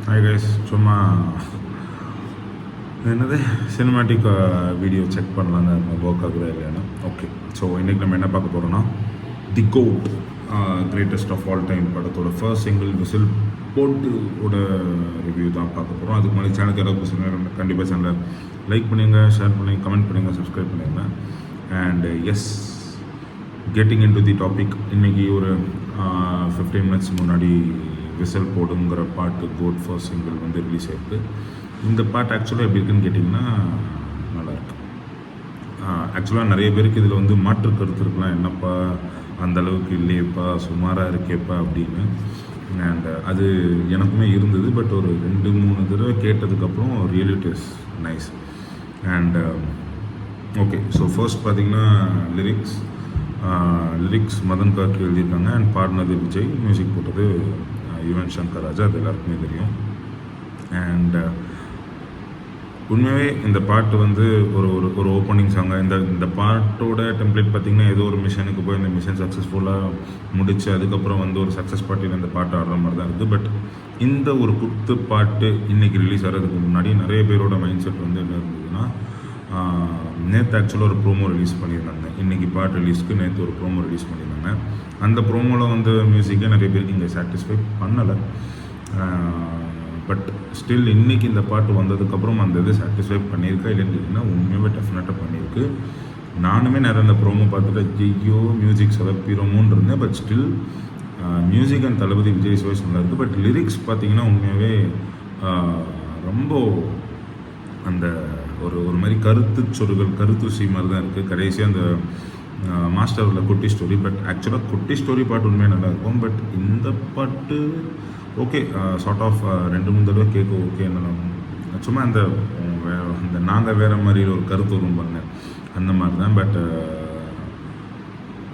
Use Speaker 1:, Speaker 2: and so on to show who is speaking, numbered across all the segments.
Speaker 1: Hi guys, சும்மா என்னது cinematic video check பண்ணலாங்க ஒர்க் ஆகுதா இல்லையானு. ஓகே, ஸோ இன்றைக்கி நம்ம என்ன பார்க்க போகிறோன்னா the GOAT greatest of all time படத்தோட ஃபர்ஸ்ட் சிங்கிள் விசில் போட்டோட ரிவ்யூ தான் பார்க்க போகிறோம். அதுக்கு முன்னாடி சேனலுக்கு ஏதாவது பசங்க கண்டிப்பாக சேனலை லைக் பண்ணுங்க, ஷேர் பண்ணுங்க, கமெண்ட் பண்ணுங்கள், சப்ஸ்கிரைப் பண்ணுங்க. And yes, getting into the topic. இன்றைக்கி ஒரு 15 மினிட்ஸ் முன்னாடி விசில் போடுங்கிற பாட்டு கோட் ஃபர்ஸ்ட் சிங்கிள் வந்து ரிலீஸ் ஆகிருக்கு. இந்த பாட்டு ஆக்சுவலாக எப்படி இருக்குன்னு கேட்டிங்கன்னா நல்லாயிருக்கு. ஆக்சுவலாக நிறைய பேருக்கு இதில் வந்து மாற்று கருத்து இருக்கலாம், என்னப்பா அந்தளவுக்கு இல்லையப்பா, சுமாராக இருக்கேப்பா அப்படின்னு. அண்ட் அது எனக்குமே இருந்தது. பட் ஒரு 2-3 தடவை கேட்டதுக்கப்புறம் really it is nice. And okay, so first பார்த்திங்கன்னா லிரிக்ஸ் மதன் கார்கி எழுதியிருக்காங்க. அண்ட் பாடினது விஜய், மியூசிக் போட்டது யுவன் சங்கர் ராஜா, அது எல்லாருக்குமே தெரியும். அண்ட் உண்மையாகவே இந்த பாட்டு வந்து ஒரு ஓப்பனிங் சாங்காக இந்த பாட்டோட டெம்ப்ளேட் பார்த்திங்கன்னா ஏதோ ஒரு மிஷனுக்கு போய் இந்த மிஷன் சக்ஸஸ்ஃபுல்லாக முடித்து அதுக்கப்புறம் வந்து ஒரு சக்ஸஸ் பார்ட்டியில் இந்த பாட்டு ஆடுற மாதிரி தான் இருக்குது. பட் இந்த ஒரு குத்து பாட்டு இன்றைக்கி ரிலீஸ் ஆகிறதுக்கு முன்னாடி நிறைய பேரோட மைண்ட் செட் வந்து என்ன இருந்ததுன்னா, நேற்று ஆக்சுவலாக ஒரு ப்ரோமோ ரிலீஸ் பண்ணியிருந்தாங்க. இன்றைக்கி பாட்டு ரிலீஸ்க்கு நேற்று ஒரு ப்ரோமோ ரிலீஸ் பண்ணியிருந்தாங்க. அந்த ப்ரோமோவில் வந்து மியூசிக்கே நிறைய பேருக்கு இங்கே சாட்டிஸ்ஃபை பண்ணலை. பட் ஸ்டில் இன்றைக்கி இந்த பாட்டு வந்ததுக்கப்புறம் அந்த இது சாட்டிஸ்ஃபை பண்ணியிருக்கா இல்லைன்னு கேட்டிங்கன்னா உண்மையாகவே டெஃபினட்டாக பண்ணியிருக்கு. நானுமே நிறைய அந்த ப்ரோமோ பார்த்துட்டு ஐயோ மியூசிக் சொதப்பிரோமோன்னு இருந்தேன். பட் ஸ்டில் மியூசிக் அண்ட் தளபதி விஜய் சுவேஷ் நல்லா இருக்குது. பட் லிரிக்ஸ் பார்த்திங்கன்னா உண்மையாகவே ரொம்ப அந்த ஒரு மாதிரி கருத்துசி மாதிரி தான் இருக்குது. கடைசியாக அந்த மாஸ்டரில் குட்டி ஸ்டோரி, பட் ஆக்சுவலாக குட்டி ஸ்டோரி பாட்டு உண்மையாக நல்லாயிருக்கும். பட் இந்த பாட்டு ஓகே, சார்ட் ஆஃப் 2-3 தடவை கேட்க ஓகே, என்ன சும்மா அந்த நாங்கள் வேறு மாதிரி ஒரு கருத்து வரும் பண்ணேன், அந்த மாதிரி தான். பட்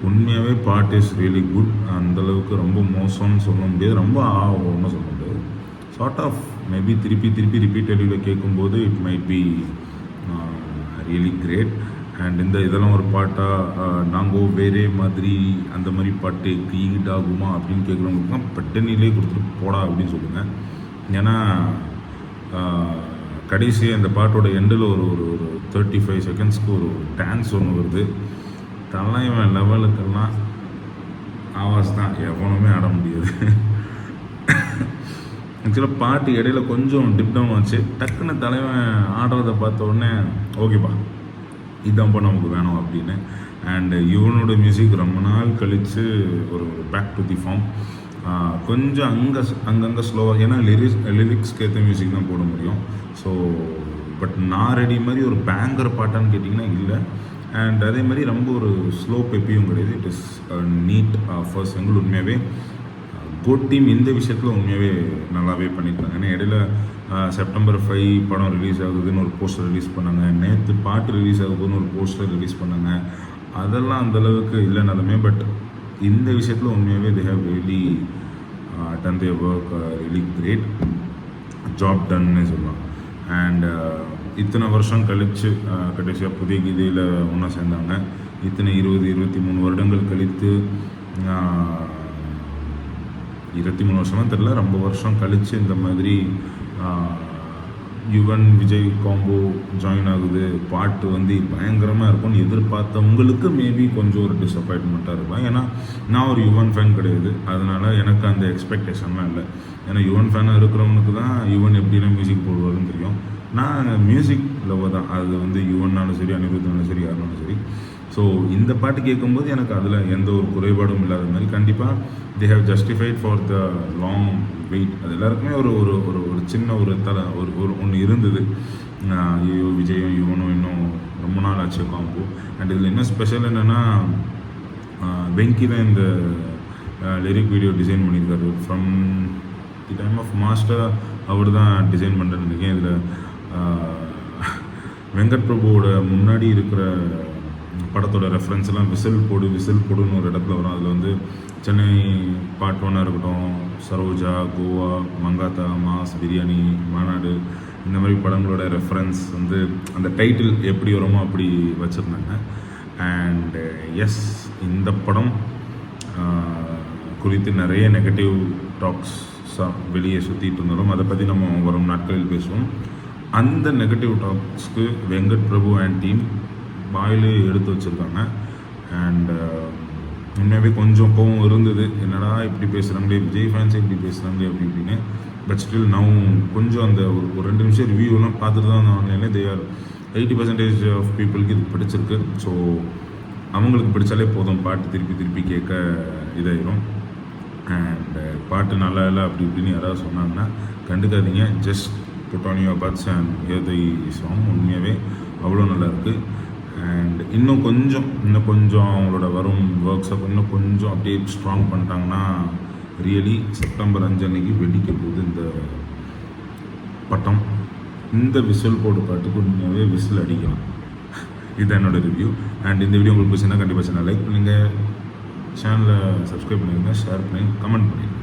Speaker 1: உண்மையாகவே பாட்டு இஸ் ரியலி குட். அந்தளவுக்கு ரொம்ப மோசம்னு சொல்ல முடியாது, ரொம்ப ஒன்றும் சொல்ல முடியாது. சார்ட் ஆஃப் மேபி திருப்பி ரிப்பீட்டடிவில் கேட்கும்போது it might be really great. And இதெல்லாம் ஒரு பாட்டாக நாங்கோ வேறே மாதிரி அந்த மாதிரி பாட்டு ஈடாகுமா அப்படின்னு கேட்குறவங்களுக்கு தான் பட்டனிலே கொடுத்துட்டு போடா அப்படின்னு சொல்லுங்கள். ஏன்னா கடைசியாக இந்த பாட்டோட எண்டில் ஒரு 35 செகண்ட்ஸ்க்கு ஒரு டான்ஸ் ஒன்று வருது. தலைவன் லெவலுக்கெல்லாம் ஆவாஸ் தான், எவனுமே ஆட முடியாது. ஆக்சுவலாக பாட்டு இடையில கொஞ்சம் டிப் டவுன் ஆச்சு. டக்குன்னு தலைவன் ஆடுறதை பார்த்த உடனே ஓகேப்பா இதான்ப்பா நமக்கு வேணும் அப்படின்னு. அண்டு இவனோட மியூசிக் ரொம்ப நாள் கழித்து ஒரு பேக் டு தி ஃபார்ம். கொஞ்சம் அங்கங்கே ஸ்லோவாக, ஏன்னா லிரிக்ஸ்க்கு ஏற்ற மியூசிக் தான் போட முடியும். ஸோ பட் நான் ரெடி மாதிரி ஒரு பேங்கர் பாட்டான்னு கேட்டிங்கன்னா இல்லை. அண்ட் அதே மாதிரி ரொம்ப ஒரு ஸ்லோ பெப்பியும் கிடையாது. It is neat first single. உண்மையாகவே கோட் டீம் இந்த விஷயத்தில் உண்மையாகவே நல்லாவே பண்ணியிருக்காங்க. ஏன்னா இடையில செப்டம்பர் 5 படம் ரிலீஸ் ஆகுதுன்னு ஒரு போஸ்டர் ரிலீஸ் பண்ணாங்க. நேற்று பாட்டு ரிலீஸ் ஆகுதுன்னு ஒரு போஸ்டர் ரிலீஸ் பண்ணாங்க. அதெல்லாம் அந்தளவுக்கு இல்லைனாலுமே பட் இந்த விஷயத்தில் உண்மையாகவே they have really done their work really great job டன்னு சொல்லலாம். அண்ட் இத்தனை வருஷம் கழித்து கடைசியாக புதிய கீதையில் ஒன்றா சேர்ந்தாங்க. இத்தனை 20-23 வருடங்கள் கழித்து 23 வருஷமாக தெரியல, ரொம்ப வருஷம் கழித்து இந்த மாதிரி யுவன் விஜய் காம்போ ஜாயின் ஆகுது. பாட்டு வந்து பயங்கரமாக இருக்கும்னு எதிர்பார்த்தவங்களுக்கு மேபி கொஞ்சம் ஒரு டிஸப்பாயின்மெண்ட்டாக இருக்கும். ஏன்னா நான் ஒரு யுவன் ஃபேன் கிடையாது, அதனால் எனக்கு அந்த எக்ஸ்பெக்டேஷன்லாம் இல்லை. ஏன்னா யுவன் ஃபேனாக இருக்கிறவனுக்கு தான் யுவன் எப்படின்னா மியூசிக் போடுவாருன்னு தெரியும். நான் மியூசிக் லவ்வர் தான், அது வந்து யுவன்னாலும் சரி, அனிருத்தாலும் சரி, யாருனாலும் சரி. ஸோ இந்த பாட்டு கேட்கும்போது எனக்கு அதில் எந்த ஒரு குறைபாடும் இல்லாத மாதிரி கண்டிப்பாக they have justified for the long wait. அது எல்லாருக்குமே ஒரு சின்ன ஒரு ஒன்று இருந்தது. ஐயோ விஜயும் யுவனும் இன்னும் ரொம்ப நாள் ஆச்சு காம்போ. அண்ட் இதில் இன்னும் ஸ்பெஷல் என்னென்னா, வெங்கி தான் இந்த லிரிக் வீடியோ டிசைன் பண்ணியிருக்காரு. From the time of Master அவர் தான் டிசைன் பண்ணுறேன்னு நினைக்கிறேன். இதில் வெங்கட் பிரபுவோட முன்னாடி இருக்கிற படத்தோட ரெஃபரன்ஸ்லாம் விசில் போடுன்னு ஒரு இடத்துல வரும். அதில் வந்து சென்னை பார்ட் 1 இருக்கட்டும், சரோஜா, கோவா, மங்காத்தா, மாஸ், பிரியாணி, மாநாடு, இந்த மாதிரி படங்களோட ரெஃபரன்ஸ் வந்து அந்த டைட்டில் எப்படி வருமோ அப்படி வச்சுருந்தாங்க. அண்ட் எஸ், இந்த படம் குறித்து நிறைய நெகட்டிவ் டாக்ஸ் வெளியே சுற்றிட்டு இருந்தாலும் அதை பற்றி நம்ம வரும் நாட்களில் பேசுவோம். அந்த நெகட்டிவ் டாக்ஸ்க்கு வெங்கட் பிரபு அண்ட் டீம் வாயிலே எடுத்து வச்சுருக்காங்க. அண்ட் உண்மையாகவே கொஞ்சம் கோவம் இருந்தது, என்னடா இப்படி பேசுகிறாங்களே, விஜய் ஃபேன்ஸே இப்படி பேசுகிறாங்களே அப்படி இப்படின்னு. பட் ஸ்டில் நான் கொஞ்சம் அந்த ஒரு 2 நிமிஷம் ரிவ்யூலாம் பார்த்துட்டு தான் ஆன்லைனில் தே ஆர் 80% ஆஃப் பீப்புளுக்கு இது பிடிச்சிருக்கு. ஸோ அவங்களுக்கு பிடிச்சாலே போதும், பாட்டு திருப்பி திருப்பி கேட்க இதாயிரும். அண்ட் பாட்டு நல்லா இல்லை அப்படி இப்படின்னு யாராவது சொன்னாங்கன்னா கண்டுக்காதீங்க. Just put on your buds and hear the song. உண்மையாகவே அவ்வளோ நல்லா இருக்குது. அண்ட் இன்னும் கொஞ்சம் அவங்களோட வரும் ஒர்க்ஸை இன்னும் கொஞ்சம் அப்படியே ஸ்ட்ராங் பண்ணிட்டாங்கன்னா ரியலி செப்டம்பர் 5 அன்னைக்கு வெடிக்க போகுது இந்த பட்டம். இந்த விசில் போடு பாட்டுக்கு உண்மையாகவே விசில் அடிக்கலாம். இதுதான் என்னோட ரிவ்யூ. அண்ட் இந்த வீடியோ உங்களுக்கு பிடிச்சிருந்தா கண்டிப்பாக சேனல் லைக் பண்ணுங்கள், சேனலை சப்ஸ்கிரைப் பண்ணிடுங்க, ஷேர் பண்ணி கமெண்ட் பண்ணிடுங்க.